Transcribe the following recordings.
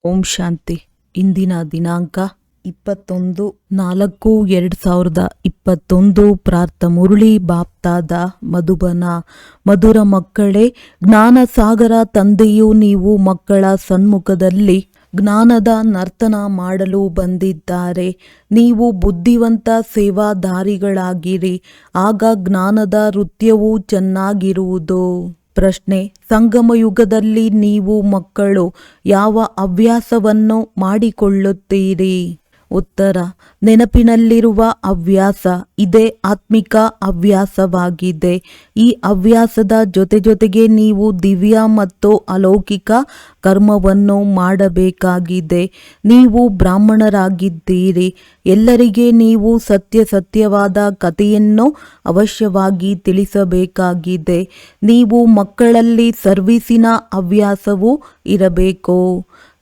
ಓಂ ಶಾಂತಿ. ಇಂದಿನ ದಿನಾಂಕ 21/4/2021. ಪ್ರಾರ್ಥ ಮುರಳಿ ಬಾಪ್ತಾದ ಮಧುಬನ. ಮಧುರ ಮಕ್ಕಳೇ, ಜ್ಞಾನ ಸಾಗರ ತಂದೆಯು ನೀವು ಮಕ್ಕಳ ಸನ್ಮುಖದಲ್ಲಿ ಜ್ಞಾನದ ನರ್ತನ ಮಾಡಲು ಬಂದಿದ್ದಾರೆ. ನೀವು ಬುದ್ಧಿವಂತ ಸೇವಾದಾರಿಗಳಾಗಿರಿ, ಆಗ ಜ್ಞಾನದ ನೃತ್ಯವು ಚೆನ್ನಾಗಿರುವುದು. ಪ್ರಶ್ನೆ: ಸಂಗಮ ಯುಗದಲ್ಲಿ ನೀವು ಮಕ್ಕಳು ಯಾವ ಹವ್ಯಾಸವನ್ನು ಮಾಡಿಕೊಳ್ಳುತ್ತೀರಿ? ಉತ್ತರ: ನೆನಪಿನಲ್ಲಿರುವ ಹವ್ಯಾಸ. ಇದೇ ಆತ್ಮಿಕ ಹವ್ಯಾಸವಾಗಿದೆ. ಈ ಹವ್ಯಾಸದ ಜೊತೆಗೆ ನೀವು ದಿವ್ಯ ಮತ್ತು ಅಲೌಕಿಕ ಕರ್ಮವನ್ನು ಮಾಡಬೇಕಾಗಿದೆ. ನೀವು ಬ್ರಾಹ್ಮಣರಾಗಿದ್ದೀರಿ. ಎಲ್ಲರಿಗೆ ನೀವು ಸತ್ಯವಾದ ಕಥೆಯನ್ನು ಅವಶ್ಯವಾಗಿ ತಿಳಿಸಬೇಕಾಗಿದೆ. ನೀವು ಮಕ್ಕಳಲ್ಲಿ ಸರ್ವೀಸಿನ ಹವ್ಯಾಸವೂ ಇರಬೇಕು.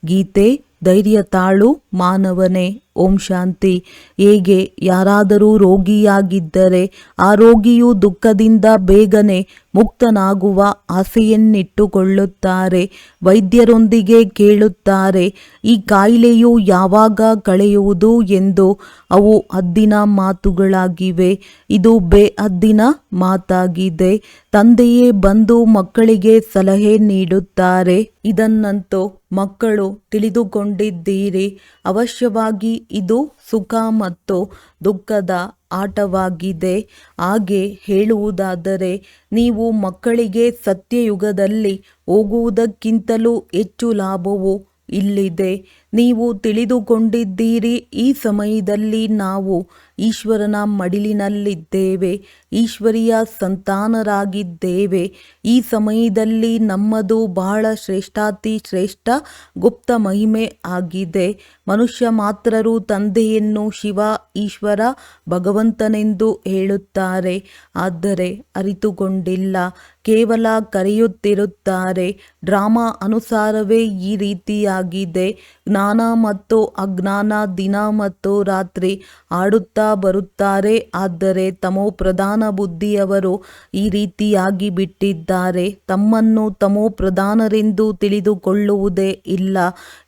ಗೀತೆ. ಧೈರ್ಯ ತಾಳು ಮಾನವನೇ. ಓಂ ಶಾಂತಿ. ಹೇಗೆ ಯಾರಾದರೂ ರೋಗಿಯಾಗಿದ್ದರೆ ಆ ರೋಗಿಯು ದುಃಖದಿಂದ ಬೇಗನೆ ಮುಕ್ತನಾಗುವ ಆಸೆಯನ್ನಿಟ್ಟುಕೊಳ್ಳುತ್ತಾರೆ. ವೈದ್ಯರೊಂದಿಗೆ ಕೇಳುತ್ತಾರೆ, ಈ ಕಾಯಿಲೆಯು ಯಾವಾಗ ಕಳೆಯುವುದು ಎಂದು. ಅವು ಹದ್ದಿನ ಮಾತುಗಳಾಗಿವೆ. ಇದು ಬೇಹದ್ದಿನ ಮಾತಾಗಿದೆ. ತಂದೆಯೇ ಬಂದು ಮಕ್ಕಳಿಗೆ ಸಲಹೆ ನೀಡುತ್ತಾರೆ. ಇದನ್ನಂತೂ ಮಕ್ಕಳು ತಿಳಿದುಕೊಂಡಿದ್ದೀರಿ. ಅವಶ್ಯವಾಗಿ ಇದು ಸುಖ ಮತ್ತು ದುಃಖದ ಆಟವಾಗಿದೆ. ಹಾಗೆ ಹೇಳುವುದಾದರೆ, ನೀವು ಮಕ್ಕಳಿಗೆ ಸತ್ಯಯುಗದಲ್ಲಿ ಹೋಗುವುದಕ್ಕಿಂತಲೂ ಹೆಚ್ಚು ಲಾಭವು ಇಲ್ಲಿದೆ. ನೀವು ತಿಳಿದುಕೊಂಡಿದ್ದೀರಿ, ಈ ಸಮಯದಲ್ಲಿ ನಾವು ಈಶ್ವರನ ಮಡಿಲಿನಲ್ಲಿದ್ದೇವೆ, ಈಶ್ವರಿಯ ಸಂತಾನರಾಗಿದ್ದೇವೆ. ಈ ಸಮಯದಲ್ಲಿ ನಮ್ಮದು ಬಹಳ ಶ್ರೇಷ್ಠಾತಿ ಶ್ರೇಷ್ಠ ಗುಪ್ತ ಮಹಿಮೆ ಆಗಿದೆ. ಮನುಷ್ಯ ಮಾತ್ರರು ತಂದೆಯನ್ನು ಶಿವ, ಈಶ್ವರ, ಭಗವಂತನೆಂದು ಹೇಳುತ್ತಾರೆ, ಆದರೆ ಅರಿತುಕೊಂಡಿಲ್ಲ. ಕೇವಲ ಕರೆಯುತ್ತಿರುತ್ತಾರೆ. ಡ್ರಾಮಾ ಅನುಸಾರವೇ ಈ ರೀತಿಯಾಗಿದೆ. ಜ್ಞಾನ ಮತ್ತು ಅಜ್ಞಾನ ದಿನ ಮತ್ತು ರಾತ್ರಿ ಆಡುತ್ತಾ ಬರುತ್ತಾರೆ. ಆದರೆ ತಮೋ ಪ್ರಧಾನ ಬುದ್ಧಿಯವರು ಈ ರೀತಿಯಾಗಿ ಬಿಟ್ಟಿದ್ದಾರೆ. ತಮ್ಮನ್ನು ತಮೋ ಪ್ರಧಾನರೆಂದು ತಿಳಿದುಕೊಳ್ಳುವುದೇ ಇಲ್ಲ.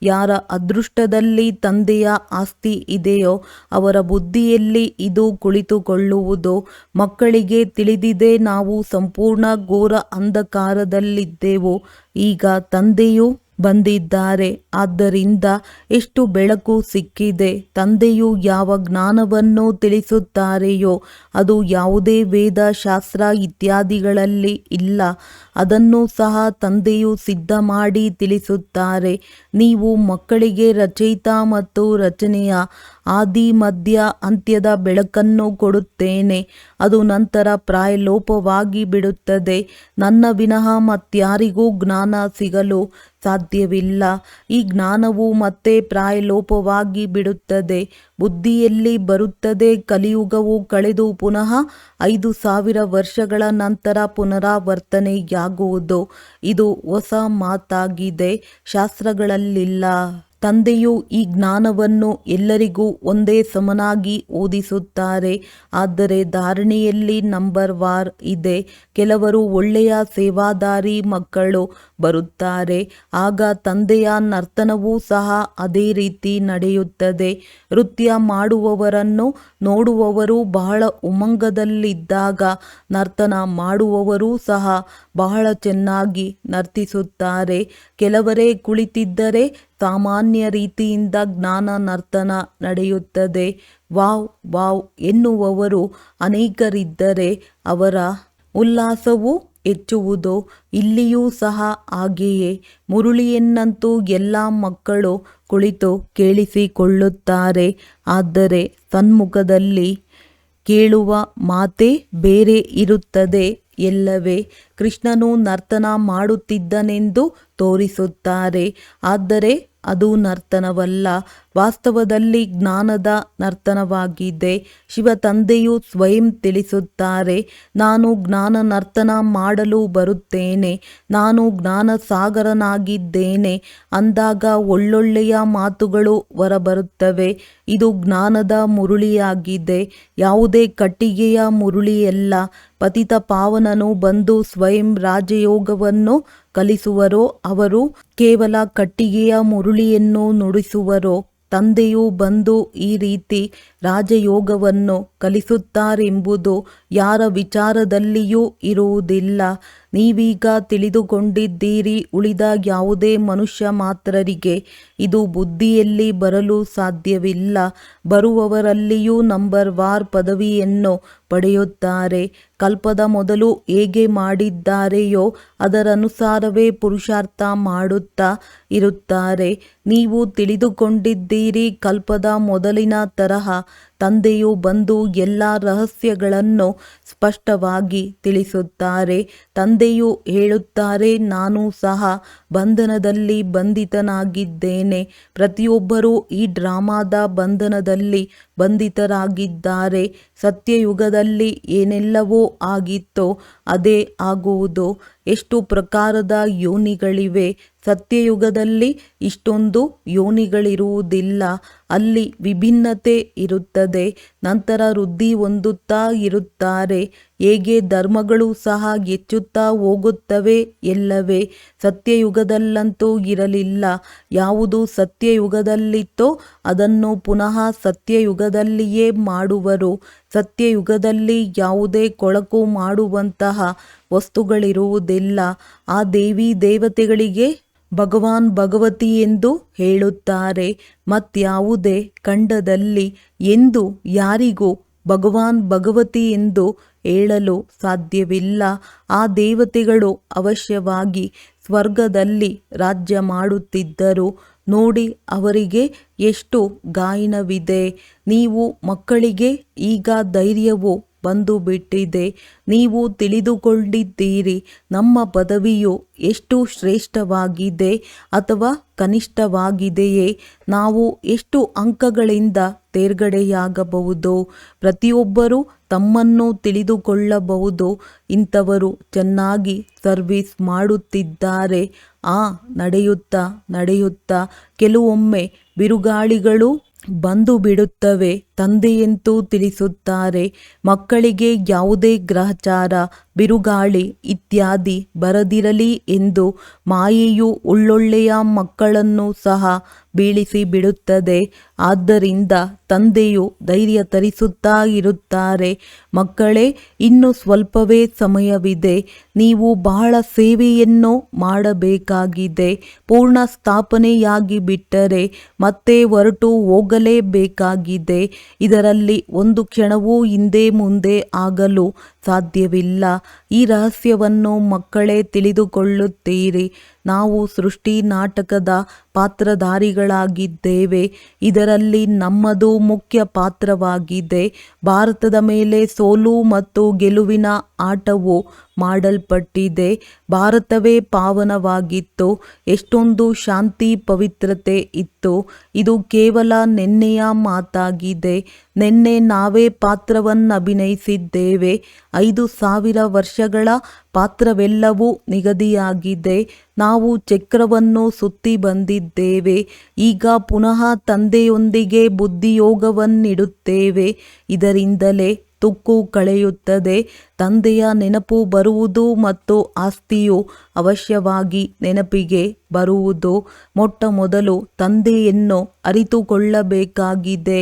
ಯಾರ ಅದೃಷ್ಟದಲ್ಲಿ ತಂದೆಯ ಆಸ್ತಿ ಇದೆಯೋ ಅವರ ಬುದ್ಧಿಯಲ್ಲಿ ಇದು ಕುಳಿತುಕೊಳ್ಳುವುದು. ಮಕ್ಕಳಿಗೆ ತಿಳಿದಿದೆ, ನಾವು ಸಂಪೂರ್ಣ ಘೋರ ಅಂಧಕಾರದಲ್ಲಿದ್ದೆವು. ಈಗ ತಂದೆಯು ಬಂದಿದ್ದಾರೆ. ಆದ್ದರಿಂದ ಎಷ್ಟು ಬೆಳಕು ಸಿಕ್ಕಿದೆ. ತಂದೆಯು ಯಾವ ಜ್ಞಾನವನ್ನು ತಿಳಿಸುತ್ತಾರೆಯೋ ಅದು ಯಾವುದೇ ವೇದ, ಶಾಸ್ತ್ರ ಇತ್ಯಾದಿಗಳಲ್ಲಿ ಇಲ್ಲ. ಅದನ್ನು ಸಹ ತಂದೆಯು ಸಿದ್ಧ ಮಾಡಿ ತಿಳಿಸುತ್ತಾರೆ. ನೀವು ಮಕ್ಕಳಿಗೆ ರಚಯಿತ ಮತ್ತು ರಚನೆಯ ಆದಿ ಮಧ್ಯ ಅಂತ್ಯದ ಬೆಳಕನ್ನು ಕೊಡುತ್ತೇನೆ. ಅದು ನಂತರ ಪ್ರಾಯಲೋಪವಾಗಿ ಬಿಡುತ್ತದೆ. ನನ್ನ ವಿನಃ ಮತ್ಯಾರಿಗೂ ಜ್ಞಾನ ಸಿಗಲು ಸಾಧ್ಯವಿಲ್ಲ. ಈ ಜ್ಞಾನವು ಮತ್ತೆ ಪ್ರಾಯಲೋಪವಾಗಿ ಬಿಡುತ್ತದೆ. ಬುದ್ಧಿಯಲ್ಲಿ ಬರುತ್ತದೆ. ಕಲಿಯುಗವು ಕಳೆದು ಪುನಃ 5000 ವರ್ಷಗಳ ನಂತರ ಪುನರಾವರ್ತನೆಯಾಗುವುದು. ಇದು ಹೊಸ ಮಾತಾಗಿದೆ, ಶಾಸ್ತ್ರಗಳಲ್ಲಿಲ್ಲ. ತಂದೆಯು ಈ ಜ್ಞಾನವನ್ನು ಎಲ್ಲರಿಗೂ ಒಂದೇ ಸಮನಾಗಿ ಓದಿಸುತ್ತಾರೆ. ಆದರೆ ಧಾರಣೆಯಲ್ಲಿ ನಂಬರ್ ವಾರ್ ಇದೆ. ಕೆಲವರು ಒಳ್ಳೆಯ ಸೇವಾದಾರಿ ಮಕ್ಕಳು ಬರುತ್ತಾರೆ. ಆಗ ತಂದೆಯ ನರ್ತನವೂ ಸಹ ಅದೇ ರೀತಿ ನಡೆಯುತ್ತದೆ. ನೃತ್ಯ ಮಾಡುವವರನ್ನು ನೋಡುವವರು ಬಹಳ ಉಮಂಗದಲ್ಲಿದ್ದಾಗ ನರ್ತನ ಮಾಡುವವರೂ ಸಹ ಬಹಳ ಚೆನ್ನಾಗಿ ನರ್ತಿಸುತ್ತಾರೆ. ಕೆಲವರೇ ಕುಳಿತಿದ್ದರೆ ಸಾಮಾನ್ಯ ರೀತಿಯಿಂದ ಜ್ಞಾನ ನರ್ತನ ನಡೆಯುತ್ತದೆ. ವಾವ್ ವಾವ್ ಎನ್ನುವವರು ಅನೇಕರಿದ್ದರೆ ಅವರ ಉಲ್ಲಾಸವು ಹೆಚ್ಚುವುದು. ಇಲ್ಲಿಯೂ ಸಹ ಹಾಗೆಯೇ. ಮುರುಳಿಯನ್ನಂತೂ ಎಲ್ಲ ಮಕ್ಕಳು ಕುಳಿತು ಕೇಳಿಸಿಕೊಳ್ಳುತ್ತಾರೆ. ಆದರೆ ಸನ್ಮುಖದಲ್ಲಿ ಕೇಳುವ ಮಾತೇ ಬೇರೆ ಇರುತ್ತದೆ ಎಲ್ಲವೇ. ಕೃಷ್ಣನು ನರ್ತನ ಮಾಡುತ್ತಿದ್ದನೆಂದು ತೋರಿಸುತ್ತಾರೆ, ಆದರೆ ಅದು ನರ್ತನವಲ್ಲ. ವಾಸ್ತವದಲ್ಲಿ ಜ್ಞಾನದ ನರ್ತನವಾಗಿದೆ. ಶಿವ ತಂದೆಯು ಸ್ವಯಂ ತಿಳಿಸುತ್ತಾರೆ, ನಾನು ಜ್ಞಾನ ನರ್ತನ ಮಾಡಲು ಬರುತ್ತೇನೆ, ನಾನು ಜ್ಞಾನ ಸಾಗರನಾಗಿದ್ದೇನೆ ಅಂದಾಗ ಒಳ್ಳೊಳ್ಳೆಯ ಮಾತುಗಳು ಹೊರಬರುತ್ತವೆ. ಇದು ಜ್ಞಾನದ ಮುರುಳಿಯಾಗಿದೆ, ಯಾವುದೇ ಕಟ್ಟಿಗೆಯ ಮುರುಳಿಯಲ್ಲ. ಪತಿತ ಪಾವನನು ಬಂದು ಸ್ವಯಂ ರಾಜಯೋಗವನ್ನು ಕಲಿಸುವರೋ ಅವರು ಕೇವಲ ಕಟ್ಟಿಗೆಯ ಮುರುಳಿಯನ್ನು ನುಡಿಸುವರೋ? ತಂದೆಯು ಬಂದು ಈ ರೀತಿ ರಾಜಯೋಗವನ್ನು ಕಲಿಸುತ್ತಾರೆಂಬುದು ಯಾರ ವಿಚಾರದಲ್ಲಿಯೂ ಇರುವುದಿಲ್ಲ. ನೀವೀಗ ತಿಳಿದುಕೊಂಡಿದ್ದೀರಿ. ಉಳಿದ ಯಾವುದೇ ಮನುಷ್ಯ ಮಾತ್ರರಿಗೆ ಇದು ಬುದ್ಧಿಯಲ್ಲಿ ಬರಲು ಸಾಧ್ಯವಿಲ್ಲ. ಬರುವವರಲ್ಲಿಯೂ ನಂಬರ್ ವಾರ್ ಪದವಿಯನ್ನು ಪಡೆಯುತ್ತಾರೆ. ಕಲ್ಪದ ಮೊದಲು ಹೇಗೆ ಮಾಡಿದ್ದಾರೆಯೋ ಅದರನುಸಾರವೇ ಪುರುಷಾರ್ಥ ಮಾಡುತ್ತಾ ಇರುತ್ತಾರೆ. ನೀವು ತಿಳಿದುಕೊಂಡಿದ್ದೀರಿ. ಕಲ್ಪದ ಮೊದಲಿನ ತರಹ ತಂದೆಯು ಬಂದು ಎಲ್ಲ ರಹಸ್ಯಗಳನ್ನು ಸ್ಪಷ್ಟವಾಗಿ ತಿಳಿಸುತ್ತಾರೆ. ತಂದೆಯು ಹೇಳುತ್ತಾರೆ, ನಾನು ಸಹ ಬಂಧನದಲ್ಲಿ ಬಂಧಿತನಾಗಿದ್ದೇನೆ. ಪ್ರತಿಯೊಬ್ಬರೂ ಈ ಡ್ರಾಮಾದ ಬಂಧನದಲ್ಲಿ ಬಂಧಿತರಾಗಿದ್ದಾರೆ. ಸತ್ಯಯುಗದಲ್ಲಿ ಏನೆಲ್ಲವೋ ಆಗಿತ್ತೋ ಅದೇ ಆಗುವುದು. ಎಷ್ಟು ಪ್ರಕಾರದ ಯೋನಿಗಳಿವೆ. ಸತ್ಯಯುಗದಲ್ಲಿ ಇಷ್ಟೊಂದು ಯೋನಿಗಳಿರುವುದಿಲ್ಲ. ಅಲ್ಲಿ ವಿಭಿನ್ನತೆ ಇರುತ್ತದೆ. ನಂತರ ವೃದ್ಧಿ ಹೊಂದುತ್ತಾ ಇರುತ್ತಾರೆ. ಹೇಗೆ ಧರ್ಮಗಳು ಸಹ ಹೆಚ್ಚುತ್ತಾ ಹೋಗುತ್ತವೆ ಎಲ್ಲವೇ. ಸತ್ಯಯುಗದಲ್ಲಂತೂ ಇರಲಿಲ್ಲ. ಯಾವುದು ಸತ್ಯಯುಗದಲ್ಲಿತ್ತೋ ಅದನ್ನು ಪುನಃ ಸತ್ಯಯುಗದಲ್ಲಿಯೇ ಮಾಡುವರು. ಸತ್ಯಯುಗದಲ್ಲಿ ಯಾವುದೇ ಕೊಳಕು ಮಾಡುವಂತಹ ವಸ್ತುಗಳಿರುವುದಿಲ್ಲ. ಆ ದೇವಿ ದೇವತೆಗಳಿಗೆ ಭಗವಾನ್ ಭಗವತಿ ಎಂದು ಹೇಳುತ್ತಾರೆ. ಮತ್ಯಾವುದೇ ಖಂಡದಲ್ಲಿ ಎಂದು ಯಾರಿಗೂ ಭಗವಾನ್ ಭಗವತಿ ಎಂದು ಹೇಳಲು ಸಾಧ್ಯವಿಲ್ಲ. ಆ ದೇವತೆಗಳು ಅವಶ್ಯವಾಗಿ ಸ್ವರ್ಗದಲ್ಲಿ ರಾಜ್ಯ ಮಾಡುತ್ತಿದ್ದರು. ನೋಡಿ ಅವರಿಗೆ ಎಷ್ಟು ಗಾಯನವಿದೆ. ನೀವು ಮಕ್ಕಳಿಗೆ ಈಗ ಧೈರ್ಯವು ಬಂದು ಬಿಟ್ಟಿದೆ. ನೀವು ತಿಳಿದುಕೊಂಡಿದ್ದೀರಿ ನಮ್ಮ ಪದವಿಯು ಎಷ್ಟು ಶ್ರೇಷ್ಠವಾಗಿದೆ ಅಥವಾ ಕನಿಷ್ಠವಾಗಿದೆಯೇ, ನಾವು ಎಷ್ಟು ಅಂಕಗಳಿಂದ ತೇರ್ಗಡೆಯಾಗಬಹುದು. ಪ್ರತಿಯೊಬ್ಬರೂ ತಮ್ಮನ್ನು ತಿಳಿದುಕೊಳ್ಳಬಹುದು. ಇಂಥವರು ಚೆನ್ನಾಗಿ ಸರ್ವಿಸ್ ಮಾಡುತ್ತಿದ್ದಾರೆ. ನಡೆಯುತ್ತಾ ಕೆಲವೊಮ್ಮೆ ಬಿರುಗಾಳಿಗಳು ಬಂದು ಬಿಡುತ್ತವೆ. ತಂದೆಯಂತೂ ತಿಳಿಸುತ್ತಾರೆ, ಮಕ್ಕಳಿಗೆ ಯಾವುದೇ ಗ್ರಹಚಾರ, ಬಿರುಗಾಳಿ ಇತ್ಯಾದಿ ಬರದಿರಲಿ ಎಂದು. ಮಾಯೆಯು ಒಳ್ಳೊಳ್ಳೆಯ ಮಕ್ಕಳನ್ನು ಸಹ ಬೀಳಿಸಿ ಬಿಡುತ್ತದೆ. ಆದ್ದರಿಂದ ತಂದೆಯು ಧೈರ್ಯ ತರಿಸುತ್ತಾ ಇರುತ್ತಾರೆ, ಮಕ್ಕಳೇ ಇನ್ನು ಸ್ವಲ್ಪವೇ ಸಮಯವಿದೆ. ನೀವು ಬಹಳ ಸೇವೆಯನ್ನು ಮಾಡಬೇಕಾಗಿದೆ. ಪೂರ್ಣ ಸ್ಥಾಪನೆಯಾಗಿ ಬಿಟ್ಟರೆ ಮತ್ತೆ ಹೊರಟು ಹೋಗಲೇಬೇಕಾಗಿದೆ. ಇದರಲ್ಲಿ ಒಂದು ಕ್ಷಣವೂ ಹಿಂದೆ ಮುಂದೆ ಆಗಲು ಸಾಧ್ಯವಿಲ್ಲ. ಈ ರಹಸ್ಯವನ್ನು ಮಕ್ಕಳೇ ತಿಳಿದುಕೊಳ್ಳುತ್ತೀರಿ. ನಾವು ಸೃಷ್ಟಿ ನಾಟಕದ ಪಾತ್ರಧಾರಿಗಳಾಗಿದ್ದೇವೆ. ಇದರಲ್ಲಿ ನಮ್ಮದು ಮುಖ್ಯ ಪಾತ್ರವಾಗಿದೆ. ಭಾರತದ ಮೇಲೆ ಸೋಲು ಮತ್ತು ಗೆಲುವಿನ ಆಟವು ಮಾಡಲ್ಪಟ್ಟಿದೆ. ಭಾರತವೇ ಪಾವನವಾಗಿತ್ತು. ಎಷ್ಟೊಂದು ಶಾಂತಿ ಪವಿತ್ರತೆ ಇತ್ತು. ಇದು ಕೇವಲ ನೆನ್ನೆಯ ಮಾತಾಗಿದೆ. ನೆನ್ನೆ ನಾವೇ ಪಾತ್ರವನ್ನಭಿನಯಿಸಿದ್ದೇವೆ. 5000 ವರ್ಷಗಳ ಪಾತ್ರವೆಲ್ಲವೂ ನಿಗದಿಯಾಗಿದೆ. ನಾವು ಚಕ್ರವನ್ನು ಸುತ್ತಿ ಬಂದಿದ್ದೇವೆ. ಈಗ ಪುನಃ ತಂದೆಯೊಂದಿಗೆ ಬುದ್ಧಿಯೋಗವನ್ನಿಡುತ್ತೇವೆ. ಇದರಿಂದಲೇ ತುಕ್ಕು ಕಳೆಯುತ್ತದೆ. ತಂದೆಯ ನೆನಪು ಬರುವುದು ಮತ್ತು ಆಸ್ತಿಯು ಅವಶ್ಯವಾಗಿ ನೆನಪಿಗೆ ಬರುವುದು. ಮೊಟ್ಟ ಮೊದಲು ತಂದೆಯನ್ನು ಅರಿತುಕೊಳ್ಳಬೇಕಾಗಿದೆ.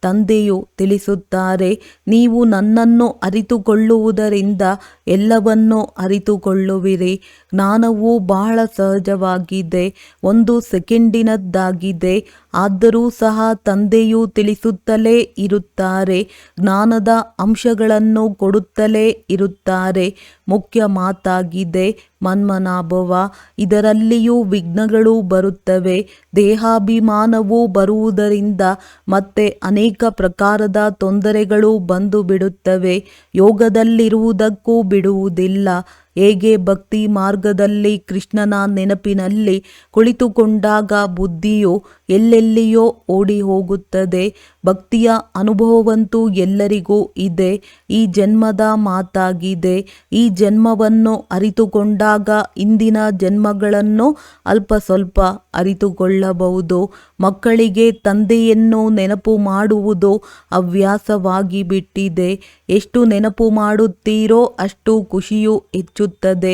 ತಂದೆಯು ತಿಳಿಸುತ್ತಾರೆ, ನೀವು ನನ್ನನ್ನು ಅರಿತುಕೊಳ್ಳುವುದರಿಂದ ಎಲ್ಲವನ್ನೂ ಅರಿತುಕೊಳ್ಳುವಿರಿ. ಜ್ಞಾನವು ಬಹಳ ಸಹಜವಾಗಿದೆ, 1 ಸೆಕೆಂಡಿನದ್ದಾಗಿದೆ. ಆದರೂ ಸಹ ತಂದೆಯು ತಿಳಿಸುತ್ತಲೇ ಇರುತ್ತಾರೆ, ಜ್ಞಾನದ ಅಂಶಗಳನ್ನು ಕೊಡುತ್ತಲೇ ಇರುತ್ತಾರೆ. ಮುಖ್ಯ ಮಾತಾಗಿದೆ ಮನ್ಮನಾಭವ. ಇದರಲ್ಲಿಯೂ ವಿಘ್ನಗಳು ಬರುತ್ತವೆ. ದೇಹಾಭಿಮಾನವು ಬರುವುದರಿಂದ ಮತ್ತೆ ಅನೇಕ ಪ್ರಕಾರದ ತೊಂದರೆಗಳು ಬಂದು ಬಿಡುತ್ತವೆ. ಯೋಗದಲ್ಲಿರುವುದಕ್ಕೂ ಬಿಡುವುದಿಲ್ಲ. ಹೇಗೆ ಭಕ್ತಿ ಮಾರ್ಗದಲ್ಲಿ ಕೃಷ್ಣನ ನೆನಪಿನಲ್ಲಿ ಕುಳಿತುಕೊಂಡಾಗ ಬುದ್ಧಿಯು ಎಲ್ಲೆಲ್ಲಿಯೋ ಓಡಿ ಹೋಗುತ್ತದೆ. ಭಕ್ತಿಯ ಅನುಭವವಂತೂ ಎಲ್ಲರಿಗೂ ಇದೆ. ಈ ಜನ್ಮದ ಮಾತಾಗಿದೆ. ಈ ಜನ್ಮವನ್ನು ಅರಿತುಕೊಂಡಾಗ ಇಂದಿನ ಜನ್ಮಗಳನ್ನು ಅಲ್ಪ ಸ್ವಲ್ಪ ಅರಿತುಕೊಳ್ಳಬಹುದು. ಮಕ್ಕಳಿಗೆ ತಂದೆಯನ್ನು ನೆನಪು ಮಾಡುವುದು ಹವ್ಯಾಸವಾಗಿ ಬಿಟ್ಟಿದೆ. ಎಷ್ಟು ನೆನಪು ಮಾಡುತ್ತೀರೋ ಅಷ್ಟು ಖುಷಿಯು ಹೆಚ್ಚುತ್ತದೆ.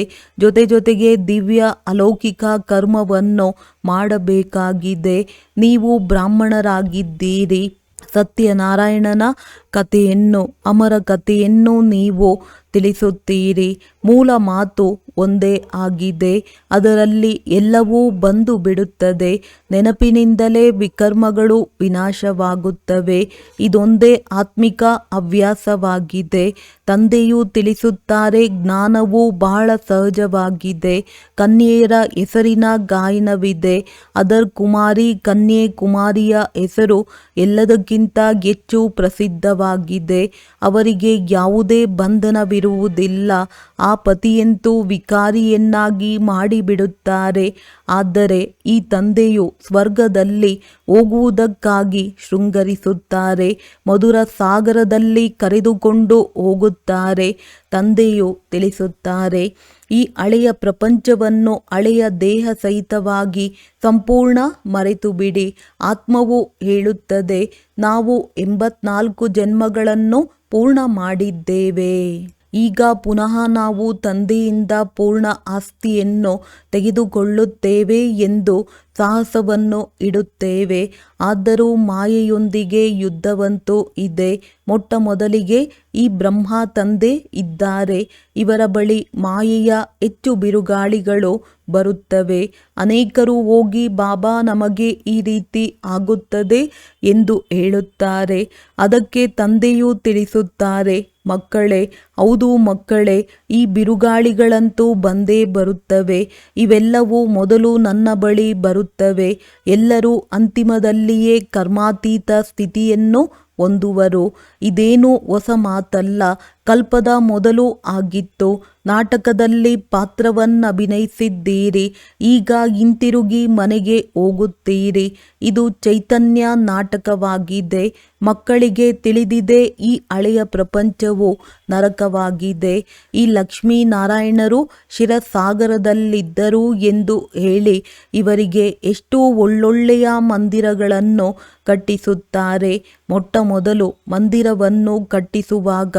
ಜೊತೆಗೆ ದಿವ್ಯ ಅಲೌಕಿಕ ಕರ್ಮವನ್ನು ಮಾಡಬೇಕಾಗಿದೆ. ನೀವು ಬ್ರಾಹ್ಮಣರಾಗಿದ್ದೀರಿ. ಸತ್ಯನಾರಾಯಣನ ಕಥೆಯನ್ನು, ಅಮರ ಕಥೆಯನ್ನು ನೀವು ತಿಳಿಸುತ್ತೀರಿ. ಮೂಲ ಮಾತು ಒಂದೇ ಆಗಿದೆ. ಅದರಲ್ಲಿ ಎಲ್ಲವೂ ಬಂದು ಬಿಡುತ್ತದೆ. ನೆನಪಿನಿಂದಲೇ ವಿಕರ್ಮಗಳು ವಿನಾಶವಾಗುತ್ತವೆ. ಇದೊಂದೇ ಆತ್ಮಿಕ ಹವ್ಯಾಸವಾಗಿದೆ. ತಂದೆಯು ತಿಳಿಸುತ್ತಾರೆ, ಜ್ಞಾನವು ಬಹಳ ಸಹಜವಾಗಿದೆ. ಕನ್ಯೆಯರ ಹೆಸರಿನ ಗಾಯನವಿದೆ. ಅದರ್ ಕುಮಾರಿ ಕನ್ಯೆ ಕುಮಾರಿಯ ಹೆಸರು ಎಲ್ಲದಕ್ಕಿಂತ ಹೆಚ್ಚು ಪ್ರಸಿದ್ಧವಾಗಿದೆ. ಅವರಿಗೆ ಯಾವುದೇ ಬಂಧನವಿರುವುದಿಲ್ಲ. ಆ ಪತಿಯಂತೂ ವಿಕಾರಿಯನ್ನಾಗಿ ಮಾಡಿಬಿಡುತ್ತಾರೆ. ಆದರೆ ಈ ತಂದೆಯು ಸ್ವರ್ಗದಲ್ಲಿ ಹೋಗುವುದಕ್ಕಾಗಿ ಶೃಂಗರಿಸುತ್ತಾರೆ. ಮಧುರ ಸಾಗರದಲ್ಲಿ ಕರೆದುಕೊಂಡು ಹೋಗುತ್ತಾರೆ. ತಂದೆಯು ತಿಳಿಸುತ್ತಾರೆ, ಈ ಹಳೆಯ ಪ್ರಪಂಚವನ್ನು ಹಳೆಯ ದೇಹ ಸಹಿತವಾಗಿ ಸಂಪೂರ್ಣ ಮರೆತು ಬಿಡಿ. ಆತ್ಮವು ಹೇಳುತ್ತದೆ, ನಾವು 84 ಜನ್ಮಗಳನ್ನು ಪೂರ್ಣ ಮಾಡಿದ್ದೇವೆ. ಈಗ ಪುನಃ ನಾವು ತಂದೆಯಿಂದ ಪೂರ್ಣ ಆಸ್ತಿಯನ್ನು ತೆಗೆದುಕೊಳ್ಳುತ್ತೇವೆ ಎಂದು ಸಾಹಸವನ್ನು ಇಡುತ್ತೇವೆ. ಆದರೂ ಮಾಯೆಯೊಂದಿಗೆ ಯುದ್ಧವಂತೂ ಇದೆ. ಮೊಟ್ಟ ಮೊದಲಿಗೆ ಈ ಬ್ರಹ್ಮ ತಂದೆ ಇದ್ದಾರೆ. ಇವರ ಬಳಿ ಮಾಯೆಯ ಹೆಚ್ಚು ಬಿರುಗಾಳಿಗಳು ಬರುತ್ತವೆ. ಅನೇಕರು ಹೋಗಿ ಬಾಬಾ ನಮಗೆ ಈ ರೀತಿ ಆಗುತ್ತದೆ ಎಂದು ಹೇಳುತ್ತಾರೆ. ಅದಕ್ಕೆ ತಂದೆಯು ತಿಳಿಸುತ್ತಾರೆ, ಮಕ್ಕಳೇ, ಹೌದು ಮಕ್ಕಳೇ, ಈ ಬಿರುಗಾಳಿಗಳಂತೂ ಬಂದೇ ಬರುತ್ತವೆ. ಇವೆಲ್ಲವೂ ಮೊದಲು ನನ್ನ ಬಳಿ ಬರುತ್ತವೆ. ಎಲ್ಲರೂ ಅಂತಿಮದಲ್ಲಿಯೇ ಕರ್ಮಾತೀತ ಸ್ಥಿತಿಯನ್ನು ಹೊಂದುವರು. ಇದೇನು ಹೊಸ ಮಾತಲ್ಲ. ಕಲ್ಪದ ಮೊದಲು ಆಗಿತ್ತು. ನಾಟಕದಲ್ಲಿ ಪಾತ್ರವನ್ನಭಿನಯಿಸಿದ್ದೀರಿ. ಈಗ ಹಿಂತಿರುಗಿ ಮನೆಗೆ ಹೋಗುತ್ತೀರಿ. ಇದು ಚೈತನ್ಯ ನಾಟಕವಾಗಿದೆ. ಮಕ್ಕಳಿಗೆ ತಿಳಿದಿದೆ, ಈ ಹಳೆಯ ಪ್ರಪಂಚವು ನರಕವಾಗಿದೆ. ಈ ಲಕ್ಷ್ಮೀನಾರಾಯಣರು ಶಿರಸಾಗರದಲ್ಲಿದ್ದರು ಎಂದು ಹೇಳಿ ಇವರಿಗೆ ಎಷ್ಟೋ ಒಳ್ಳೊಳ್ಳೆಯ ಮಂದಿರಗಳನ್ನು ಕಟ್ಟಿಸುತ್ತಾರೆ. ಮೊಟ್ಟ ಮೊದಲು ಮಂದಿರವನ್ನು ಕಟ್ಟಿಸುವಾಗ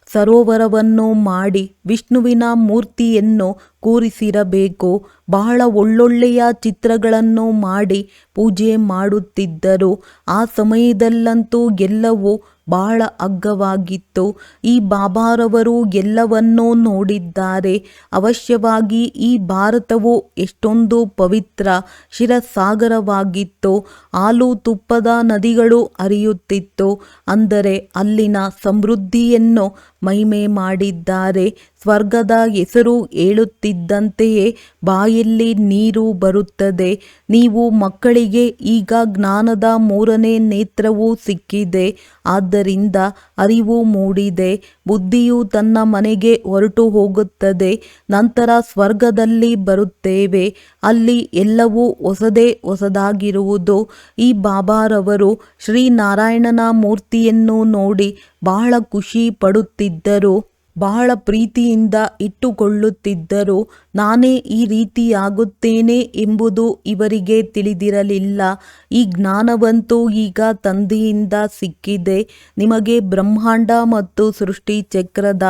ಸರೋವರವನ್ನು ಮಾಡಿ ವಿಷ್ಣುವಿನ ಮೂರ್ತಿಯನ್ನು ಕೂರಿಸಿರಬೇಕು. ಬಹಳ ಒಳ್ಳೊಳ್ಳೆಯ ಚಿತ್ರಗಳನ್ನು ಮಾಡಿ ಪೂಜೆ ಮಾಡುತ್ತಿದ್ದರು. ಆ ಸಮಯದಲ್ಲಂತೂ ಎಲ್ಲವೂ ಬಹಳ ಅಗ್ಗವಾಗಿತ್ತು. ಈ ಬಾಬಾರವರು ಎಲ್ಲವನ್ನೂ ನೋಡಿದ್ದಾರೆ. ಅವಶ್ಯವಾಗಿ ಈ ಭಾರತವು ಎಷ್ಟೊಂದು ಪವಿತ್ರ ಶಿರಸಾಗರವಾಗಿತ್ತು. ಹಾಲು ತುಪ್ಪದ ನದಿಗಳು ಹರಿಯುತ್ತಿತ್ತು. ಅಂದರೆ ಅಲ್ಲಿನ ಸಮೃದ್ಧಿಯನ್ನು ಮಹಿಮೆ ಮಾಡಿದ್ದಾರೆ. ಸ್ವರ್ಗದ ಹೆಸರು ಹೇಳುತ್ತಿದ್ದಂತೆಯೇ ಬಾಯಲ್ಲಿ ನೀರು ಬರುತ್ತದೆ. ನೀವು ಮಕ್ಕಳಿಗೆ ಈಗ ಜ್ಞಾನದ 3ನೇ ನೇತ್ರವೂ ಸಿಕ್ಕಿದೆ. ಆದ್ದರಿಂದ ಅರಿವು ಮೂಡಿದೆ. ಬುದ್ಧಿಯು ತನ್ನ ಮನೆಗೆ ಹೊರಟು ಹೋಗುತ್ತದೆ. ನಂತರ ಸ್ವರ್ಗದಲ್ಲಿ ಬರುತ್ತೇವೆ. ಅಲ್ಲಿ ಎಲ್ಲವೂ ಹೊಸದಾಗಿರುವುದು. ಈ ಬಾಬಾರವರು ಶ್ರೀನಾರಾಯಣನ ಮೂರ್ತಿಯನ್ನು ನೋಡಿ ಬಹಳ ಖುಷಿ ಪಡುತ್ತಿದ್ದರು. ಬಹಳ ಪ್ರೀತಿಯಿಂದ ಇಟ್ಟುಕೊಳ್ಳುತ್ತಿದ್ದರು. ನಾನೇ ಈ ರೀತಿಯಾಗುತ್ತೇನೆ ಎಂಬುದು ಇವರಿಗೆ ತಿಳಿದಿರಲಿಲ್ಲ. ಈ ಜ್ಞಾನವಂತೂ ಈಗ ತಂದೆಯಿಂದ ಸಿಕ್ಕಿದೆ. ನಿಮಗೆ ಬ್ರಹ್ಮಾಂಡ ಮತ್ತು ಸೃಷ್ಟಿ ಚಕ್ರದ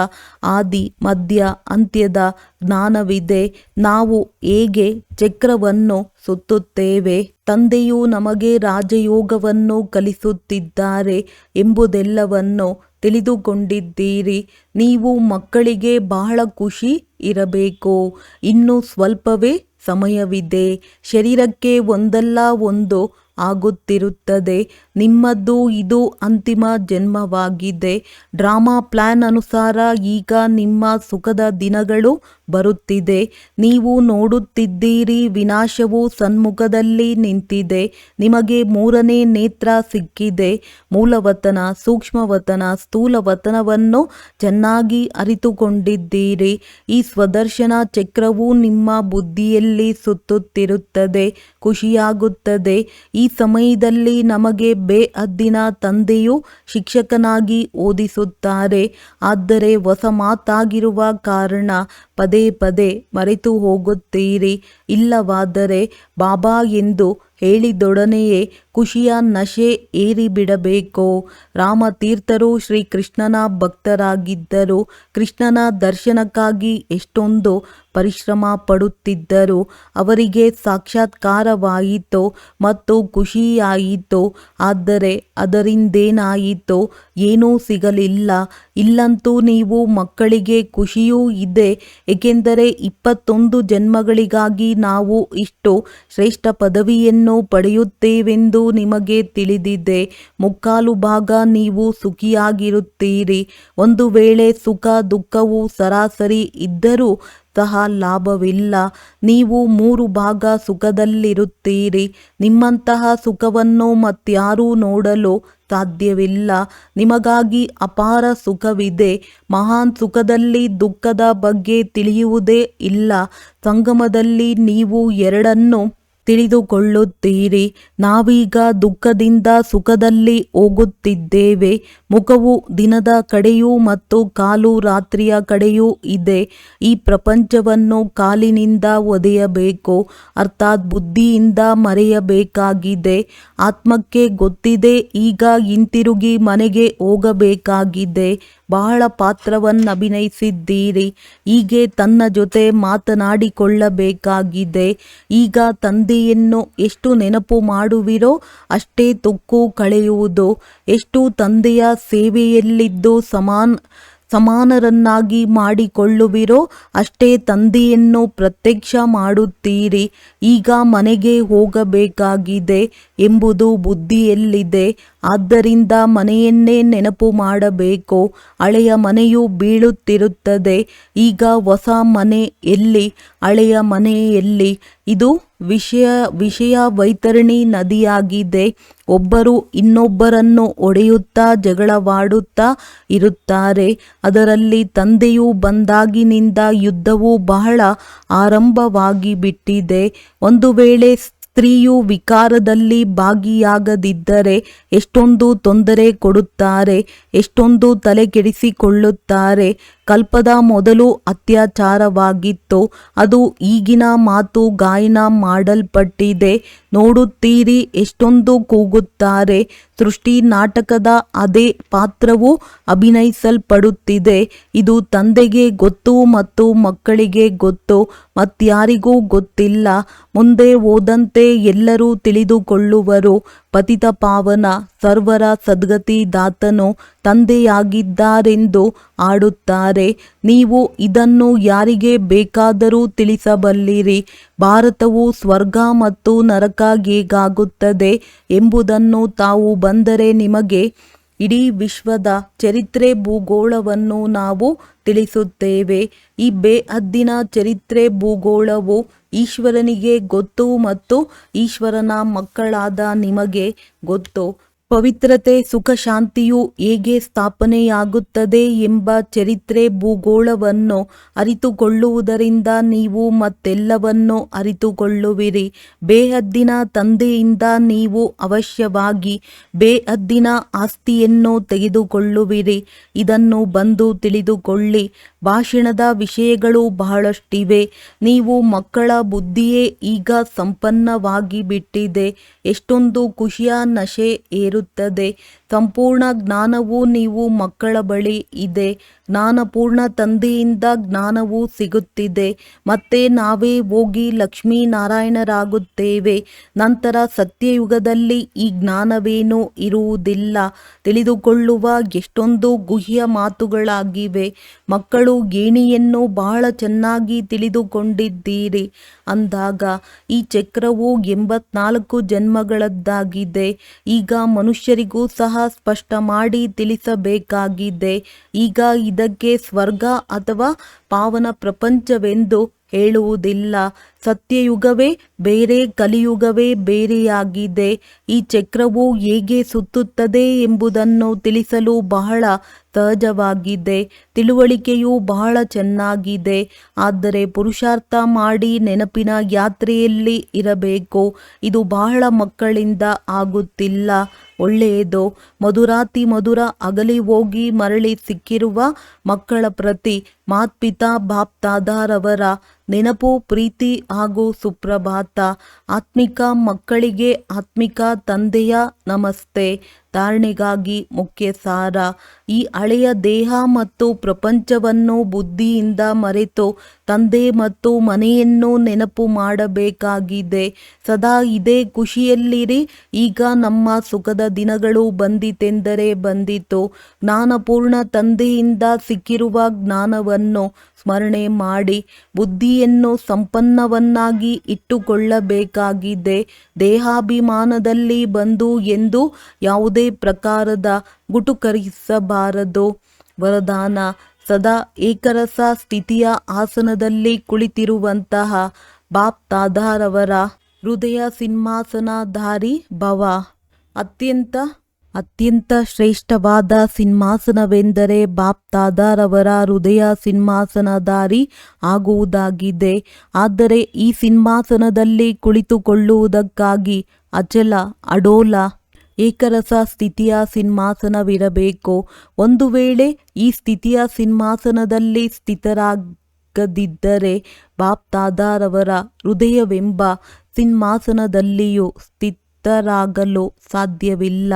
ಆದಿ ಮಧ್ಯ ಅಂತ್ಯದ ಜ್ಞಾನವಿದೆ. ನಾವು ಹೇಗೆ ಚಕ್ರವನ್ನು ಸುತ್ತುತ್ತೇವೆ, ತಂದೆಯು ನಮಗೆ ರಾಜಯೋಗವನ್ನು ಕಲಿಸುತ್ತಿದ್ದಾರೆ ಎಂಬುದೆಲ್ಲವನ್ನು ತಿಳಿದುಕೊಂಡಿದ್ದೀರಿ. ನೀವು ಮಕ್ಕಳಿಗೆ ಬಹಳ ಖುಷಿ ಇರಬೇಕು. ಇನ್ನು ಸ್ವಲ್ಪವೇ ಸಮಯವಿದೆ. ಶರೀರಕ್ಕೆ ಒಂದಲ್ಲ ಒಂದು ಆಗುತ್ತಿರುತ್ತದೆ. ನಿಮ್ಮದು ಇದು ಅಂತಿಮ ಜನ್ಮವಾಗಿದೆ. ಡ್ರಾಮಾ ಪ್ಲಾನ್ ಅನುಸಾರ ಈಗ ನಿಮ್ಮ ಸುಖದ ದಿನಗಳು ಬರುತ್ತಿದೆ. ನೀವು ನೋಡುತ್ತಿದ್ದೀರಿ, ವಿನಾಶವು ಸನ್ಮುಖದಲ್ಲಿ ನಿಂತಿದೆ. ನಿಮಗೆ ಮೂರನೇ ನೇತ್ರ ಸಿಕ್ಕಿದೆ. ಮೂಲವತನ, ಸೂಕ್ಷ್ಮವತನ, ಸ್ಥೂಲವತನವನ್ನು ಚೆನ್ನಾಗಿ ಅರಿತುಕೊಂಡಿದ್ದೀರಿ. ಈ ಸ್ವದರ್ಶನ ಚಕ್ರವು ನಿಮ್ಮ ಬುದ್ಧಿಯಲ್ಲಿ ಸುತ್ತುತ್ತಿರುತ್ತದೆ. ಖುಷಿಯಾಗುತ್ತದೆ. ಈ ಸಮಯದಲ್ಲಿ ನಮಗೆ ಬೇಹದ್ದಿನ ತಂದೆಯು ಶಿಕ್ಷಕನಾಗಿ ಓದಿಸುತ್ತಾರೆ. ಆದರೆ ಹೊಸ ಮಾತಾಗಿರುವ ಕಾರಣ ಪದೇ ಪದೇ ಮರೆತು ಹೋಗುತ್ತೀರಿ. ಇಲ್ಲವಾದರೆ ಬಾಬಾ ಎಂದು ಹೇಳಿದೊಡನೆಯೇ ಖುಷಿಯ ನಶೆ ಏರಿಬಿಡಬೇಕು. ರಾಮತೀರ್ಥರು ಶ್ರೀಕೃಷ್ಣನ ಭಕ್ತರಾಗಿದ್ದರು. ಕೃಷ್ಣನ ದರ್ಶನಕ್ಕಾಗಿ ಎಷ್ಟೊಂದು ಪರಿಶ್ರಮ ಪಡುತ್ತಿದ್ದರು. ಅವರಿಗೆ ಸಾಕ್ಷಾತ್ಕಾರವಾಯಿತು ಮತ್ತು ಖುಷಿಯಾಯಿತು. ಆದರೆ ಅದರಿಂದೇನಾಯಿತು? ಏನೂ ಸಿಗಲಿಲ್ಲ. ಇಲ್ಲಂತೂ ನೀವು ಮಕ್ಕಳಿಗೆ ಖುಷಿಯೂ ಇದೆ, ಏಕೆಂದರೆ 21 ಜನ್ಮಗಳಿಗಾಗಿ ನಾವು ಇಷ್ಟು ಶ್ರೇಷ್ಠ ಪದವಿಯನ್ನು ಪಡೆಯುತ್ತೇವೆಂದು ನಿಮಗೆ ತಿಳಿದಿದೆ. ಮುಕ್ಕಾಲು ಭಾಗ ನೀವು ಸುಖಿಯಾಗಿರುತ್ತೀರಿ. ಒಂದು ವೇಳೆ ಸುಖ ದುಃಖವು ಸರಾಸರಿ ಇದ್ದರೂ ಸಹ ಲಾಭವಿಲ್ಲ. ನೀವು 3 ಭಾಗ ಸುಖದಲ್ಲಿರುತ್ತೀರಿ. ನಿಮ್ಮಂತಹ ಸುಖವನ್ನು ಮತ್ಯಾರೂ ನೋಡಲು ಸಾಧ್ಯವಿಲ್ಲ. ನಿಮಗಾಗಿ ಅಪಾರ ಸುಖವಿದೆ. ಮಹಾನ್ ಸುಖದಲ್ಲಿ ದುಃಖದ ಬಗ್ಗೆ ತಿಳಿಯುವುದೇ ಇಲ್ಲ. ಸಂಗಮದಲ್ಲಿ ನೀವು ಎರಡನ್ನೂ ತಿಳಿದುಕೊಳ್ಳುತ್ತೀರಿ. ನಾವೀಗ ದುಃಖದಿಂದ ಸುಖದಲ್ಲಿ ಹೋಗುತ್ತಿದ್ದೇವೆ. ಮುಖವು ದಿನದ ಕಡೆಯೂ ಮತ್ತು ಕಾಲು ರಾತ್ರಿಯ ಕಡೆಯೂ ಇದೆ. ಈ ಪ್ರಪಂಚವನ್ನು ಕಾಲಿನಿಂದ ಒದೆಯಬೇಕು, ಅರ್ಥಾತ್ ಬುದ್ಧಿಯಿಂದ ಮರೆಯಬೇಕಾಗಿದೆ. ಆತ್ಮಕ್ಕೆ ಗೊತ್ತಿದೆ, ಈಗ ಹಿಂತಿರುಗಿ ಮನೆಗೆ ಹೋಗಬೇಕಾಗಿದೆ. ಬಹಳ ಪಾತ್ರವನ್ನಭಿನಯಿಸಿದ್ದೀರಿ. ಹೀಗೆ ತನ್ನ ಜೊತೆ ಮಾತನಾಡಿಕೊಳ್ಳಬೇಕಾಗಿದೆ. ಈಗ ತಂದೆಯನ್ನು ಎಷ್ಟು ನೆನಪು ಮಾಡುವಿರೋ ಅಷ್ಟೇ ತುಕ್ಕು ಕಳೆಯುವುದು. ಎಷ್ಟು ತಂದೆಯ ಸೇವೆಯಲ್ಲಿದ್ದು ಸಮಾನರನ್ನಾಗಿ ಮಾಡಿಕೊಳ್ಳುವಿರೋ ಅಷ್ಟೇ ತಂದೆಯನ್ನು ಪ್ರತ್ಯಕ್ಷ ಮಾಡುತ್ತೀರಿ. ಈಗ ಮನೆಗೆ ಹೋಗಬೇಕಾಗಿದೆ ಎಂಬುದು ಬುದ್ಧಿಯಲ್ಲಿದೆ. ಆದ್ದರಿಂದ ಮನೆಯನ್ನೇ ನೆನಪು ಮಾಡಬೇಕು. ಹಳೆಯ ಮನೆಯು ಬೀಳುತ್ತಿರುತ್ತದೆ. ಈಗ ಹೊಸ ಮನೆ ಎಲ್ಲಿ? ಹಳೆಯ ಮನೆ ಎಲ್ಲಿ? ಇದು ವಿಷಯ ವೈತರಣಿ ನದಿಯಾಗಿದೆ. ಒಬ್ಬರು ಇನ್ನೊಬ್ಬರನ್ನು ಹೊಡೆಯುತ್ತಾ ಜಗಳವಾಡುತ್ತಾ ಇರುತ್ತಾರೆ. ಅದರಲ್ಲಿ ತಂದೆಯು ಬಂದಾಗಿನಿಂದ ಯುದ್ಧವು ಬಹಳ ಆರಂಭವಾಗಿ ಬಿಟ್ಟಿದೆ. ಒಂದು ವೇಳೆ ಸ್ತ್ರೀಯು ವಿಕಾರದಲ್ಲಿ ಭಾಗಿಯಾಗದಿದ್ದರೆ ಎಷ್ಟೊಂದು ತೊಂದರೆ ಕೊಡುತ್ತಾರೆ, ಎಷ್ಟೊಂದು ತಲೆ ಕೆಡಿಸಿಕೊಳ್ಳುತ್ತಾರೆ. ಕಲ್ಪದ ಮೊದಲು ಅತ್ಯಾಚಾರವಾಗಿತ್ತು. ಅದು ಈಗಿನ ಮಾತು ಗಾಯನ ಮಾಡಲ್ಪಟ್ಟಿದೆ. ನೋಡುತ್ತೀರಿ, ಎಷ್ಟೊಂದು ಕೂಗುತ್ತಾರೆ. ಸೃಷ್ಟಿ ನಾಟಕದ ಅದೇ ಪಾತ್ರವು ಅಭಿನಯಿಸಲ್ಪಡುತ್ತಿದೆ. ಇದು ತಂದೆಗೆ ಗೊತ್ತು ಮತ್ತು ಮಕ್ಕಳಿಗೆ ಗೊತ್ತು, ಮತ್ಯಾರಿಗೂ ಗೊತ್ತಿಲ್ಲ. ಮುಂದೆ ಹೋದಂತೆ ಎಲ್ಲರೂ ತಿಳಿದುಕೊಳ್ಳುವರು. ಪತಿತ ಪಾವನ ಸರ್ವರ ಸದ್ಗತಿ ದಾತನು ತಂದೆಯಾಗಿದ್ದಾರೆಂದು ಆಡುತ್ತಾರೆ. ನೀವು ಇದನ್ನು ಯಾರಿಗೆ ಬೇಕಾದರೂ ತಿಳಿಸಬಲ್ಲಿರಿ. ಭಾರತವು ಸ್ವರ್ಗ ಮತ್ತು ನರಕ ಹೇಗಾಗುತ್ತದೆ ಎಂಬುದನ್ನು ತಾವು ಬಂದರೆ ನಿಮಗೆ ಇಡೀ ವಿಶ್ವದ ಚರಿತ್ರೆ ಭೂಗೋಳವನ್ನು ನಾವು ತಿಳಿಸುತ್ತೇವೆ. ಈ ಬೇಹದ್ದಿನ ಚರಿತ್ರೆ ಭೂಗೋಳವು ಈಶ್ವರನಿಗೆ ಗೊತ್ತು ಮತ್ತು ಈಶ್ವರನ ಮಕ್ಕಳಾದ ನಿಮಗೆ ಗೊತ್ತು. ಪವಿತ್ರತೆ, ಸುಖ, ಶಾಂತಿಯು ಹೇಗೆ ಸ್ಥಾಪನೆಯಾಗುತ್ತದೆ ಎಂಬ ಚರಿತ್ರೆ ಭೂಗೋಳವನ್ನು ಅರಿತುಕೊಳ್ಳುವುದರಿಂದ ನೀವು ಮತ್ತೆಲ್ಲವನ್ನು ಅರಿತುಕೊಳ್ಳುವಿರಿ. ಬೇಹದ್ದಿನ ತಂದೆಯಿಂದ ನೀವು ಅವಶ್ಯವಾಗಿ ಬೇಹದ್ದಿನ ಆಸ್ತಿಯನ್ನು ತೆಗೆದುಕೊಳ್ಳುವಿರಿ. ಇದನ್ನು ಬಂದು ತಿಳಿದುಕೊಳ್ಳಿ. ಭಾಷಣದ ವಿಷಯಗಳು ಬಹಳಷ್ಟಿವೆ. ನೀವು ಮಕ್ಕಳ ಬುದ್ಧಿಯೇ ಈಗ ಸಂಪನ್ನವಾಗಿ ಬಿಟ್ಟಿದೆ. ಎಷ್ಟೊಂದು ಖುಷಿಯ ನಶೆ ಏರುತ್ತದೆ. ಸಂಪೂರ್ಣ ಜ್ಞಾನವು ನೀವು ಮಕ್ಕಳ ಬಳಿ ಇದೆ. ಜ್ಞಾನಪೂರ್ಣ ತಂದೆಯಿಂದ ಜ್ಞಾನವು ಸಿಗುತ್ತಿದೆ. ಮತ್ತೆ ನಾವೇ ಹೋಗಿ ಲಕ್ಷ್ಮೀನಾರಾಯಣರಾಗುತ್ತೇವೆ. ನಂತರ ಸತ್ಯಯುಗದಲ್ಲಿ ಈ ಜ್ಞಾನವೇನೂ ಇರುವುದಿಲ್ಲ. ತಿಳಿದುಕೊಳ್ಳುವ ಎಷ್ಟೊಂದು ಗುಹ್ಯ ಮಾತುಗಳಾಗಿವೆ. ಮಕ್ಕಳು ಏಣಿಯನ್ನು ಬಹಳ ಚೆನ್ನಾಗಿ ತಿಳಿದುಕೊಂಡಿದ್ದೀರಿ ಅಂದಾಗ ಈ ಚಕ್ರವು 84 ಜನ್ಮಗಳದ್ದಾಗಿದೆ. ಈಗ ಮನುಷ್ಯರಿಗೂ ಸಹ ಸ್ಪಷ್ಟ ಮಾಡಿ ತಿಳಿಸಬೇಕಾಗಿದೆ. ಈಗ ಇದಕ್ಕೆ ಸ್ವರ್ಗ ಅಥವಾ ಪಾವನ ಪ್ರಪಂಚವೆಂದು ಹೇಳುವುದಿಲ್ಲ. ಸತ್ಯಯುಗವೇ ಬೇರೆ, ಕಲಿಯುಗವೇ ಬೇರೆಯಾಗಿದೆ. ಈ ಚಕ್ರವು ಹೇಗೆ ಸುತ್ತುತ್ತದೆ ಎಂಬುದನ್ನು ತಿಳಿಸಲು ಬಹಳ ಸಹಜವಾಗಿದೆ. ತಿಳುವಳಿಕೆಯು ಬಹಳ ಚೆನ್ನಾಗಿದೆ. ಆದರೆ ಪುರುಷಾರ್ಥ ಮಾಡಿ ನೆನಪಿನ ಯಾತ್ರೆಯಲ್ಲಿ ಇರಬೇಕು. ಇದು ಬಹಳ ಮಕ್ಕಳಿಂದ ಆಗುತ್ತಿಲ್ಲ. ಒಳ್ಳೆಯದು. ಮಧುರಾತಿ ಮಧುರ ಅಗಲಿ ಹೋಗಿ ಮರಳಿ ಸಿಕ್ಕಿರುವ ಮಕ್ಕಳ ಪ್ರತಿ ಮಾತ್ಪಿತಾ ಬಾಪ್ದಾದಾರವರ ನೆನಪು, ಪ್ರೀತಿ ಹಾಗೂ ಸುಪ್ರಭಾತ. ಆತ್ಮಿಕ ಮಕ್ಕಳಿಗೆ ಆತ್ಮಿಕ ತಂದೆಯ ನಮಸ್ತೆ. ಧಾರಣೆಗಾಗಿ ಮುಖ್ಯ ಸಾರ. ಈ ಹಳೆಯ ದೇಹ ಮತ್ತು ಪ್ರಪಂಚವನ್ನು ಬುದ್ಧಿಯಿಂದ ಮರೆತು ತಂದೆ ಮತ್ತು ಮನೆಯನ್ನು ನೆನಪು ಮಾಡಬೇಕಾಗಿದೆ. ಸದಾ ಇದೇ ಖುಷಿಯಲ್ಲಿರಿ. ಈಗ ನಮ್ಮ ಸುಖದ ದಿನಗಳು ಬಂದಿತೆಂದರೆ ಬಂದಿತು. ಜ್ಞಾನಪೂರ್ಣ ತಂದೆಯಿಂದ ಸಿಕ್ಕಿರುವ ಜ್ಞಾನವನ್ನು ಸ್ಮರಣೆ ಮಾಡಿ ಬುದ್ಧಿಯನ್ನು ಸಂಪನ್ನವನ್ನಾಗಿ ಇಟ್ಟುಕೊಳ್ಳಬೇಕಾಗಿದೆ. ದೇಹಾಭಿಮಾನದಲ್ಲಿ ಬಂದು ಎಂದು ಯಾವುದೇ ಪ್ರಕಾರದ ಗುಟುಕರಿಸಬಾರದು. ವರದಾನ: ಸದಾ ಏಕರಸ ಸ್ಥಿತಿಯ ಆಸನದಲ್ಲಿ ಕುಳಿತಿರುವಂತಹ ಬಾಪ್ ದಾದಾರವರ ಹೃದಯ ಸಿಂಹಾಸನಧಾರಿ ಭವ. ಅತ್ಯಂತ ಶ್ರೇಷ್ಠವಾದ ಸಿಂಹಾಸನವೆಂದರೆ ಬಾಪ್ ದಾದಾರವರ ಹೃದಯ ಸಿಂಹಾಸನಧಾರಿ ಆಗುವುದಾಗಿದೆ. ಆದರೆ ಈ ಸಿಂಹಾಸನದಲ್ಲಿ ಕುಳಿತುಕೊಳ್ಳುವುದಕ್ಕಾಗಿ ಅಚಲ, ಅಡೋಲ, ಏಕರಸ ಸ್ಥಿತಿಯ ಸಿಂಹಾಸನವಿರಬೇಕು. ಒಂದು ವೇಳೆ ಈ ಸ್ಥಿತಿಯ ಸಿಂಹಾಸನದಲ್ಲಿ ಸ್ಥಿತರಾಗದಿದ್ದರೆ ಬಾಪ್ ದಾದಾರವರ ಹೃದಯವೆಂಬ ಸಿಂಹಾಸನದಲ್ಲಿಯೂ ಸ್ಥಿತರಾಗಲು ಸಾಧ್ಯವಿಲ್ಲ.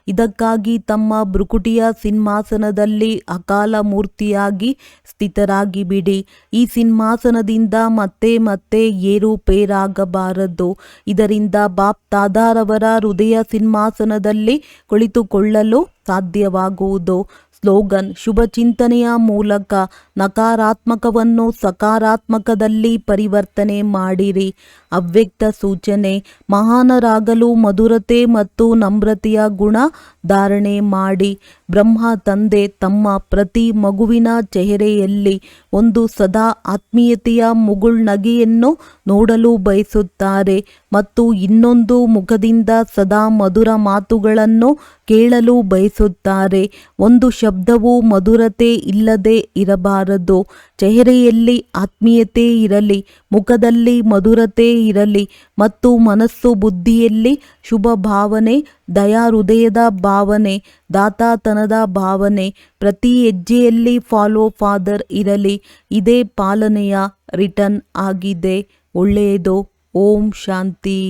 ಇದಕ್ಕಾಗಿ ತಮ್ಮ ಭ್ರುಕುಟಿಯ ಸಿಂಹಾಸನದಲ್ಲಿ ಅಕಾಲ ಮೂರ್ತಿಯಾಗಿ ಸ್ಥಿತರಾಗಿ ಬಿಡಿ. ಈ ಸಿಂಹಾಸನದಿಂದ ಮತ್ತೆ ಮತ್ತೆ ಏರುಪೇರಾಗಬಾರದು. ಇದರಿಂದ ಬಾಪ್ ದಾದಾರವರ ಹೃದಯ ಸಿಂಹಾಸನದಲ್ಲಿ ಕುಳಿತುಕೊಳ್ಳಲು ಸಾಧ್ಯವಾಗುವುದು. ಸ್ಲೋಗನ್: ಶುಭ ಚಿಂತನೆಯ ಮೂಲಕ ನಕಾರಾತ್ಮಕವನ್ನು ಸಕಾರಾತ್ಮಕದಲ್ಲಿ ಪರಿವರ್ತನೆ ಮಾಡಿರಿ. ಅವ್ಯಕ್ತ ಸೂಚನೆ: ಮಹಾನರಾಗಲು ಮಧುರತೆ ಮತ್ತು ನಮ್ರತೆಯ ಗುಣ ಧಾರಣೆ ಮಾಡಿ. ಬ್ರಹ್ಮ ತಂದೆ ತಮ್ಮ ಪ್ರತಿ ಮಗುವಿನ ಚೆಹರೆಯಲ್ಲಿ ಒಂದು ಸದಾ ಆತ್ಮೀಯತೆಯ ಮುಗುಳ್ನಗೆಯನ್ನು ನೋಡಲು ಬಯಸುತ್ತಾರೆ ಮತ್ತು ಇನ್ನೊಂದು ಮುಖದಿಂದ ಸದಾ ಮಧುರ ಮಾತುಗಳನ್ನು ಕೇಳಲು ಬಯಸುತ್ತಾರೆ. ಒಂದು ಶಬ್ದವು ಮಧುರತೆ ಇಲ್ಲದೆ ಇರಬಾರದು. ಚೆಹರೆಯಲ್ಲಿ ಆತ್ಮೀಯತೆ ಇರಲಿ, ಮುಖದಲ್ಲಿ ಮಧುರತೆ ಇರಲಿ ಮತ್ತು ಮನಸ್ಸು ಬುದ್ಧಿಯಲ್ಲಿ ಶುಭ ಭಾವನೆ, ದಯಾ ಹೃದಯದ ಭಾವನೆ, ದಾತಾತನದ ಭಾವನೆ, ಪ್ರತಿ ಹೆಜ್ಜೆಯಲ್ಲಿ ಫಾಲೋ ಫಾದರ್ ಇರಲಿ. ಇದೇ ಪಾಲನೆಯ ರಿಟರ್ನ್ ಆಗಿದೆ. ಒಳ್ಳೆಯದು. ಓಂ ಶಾಂತಿ.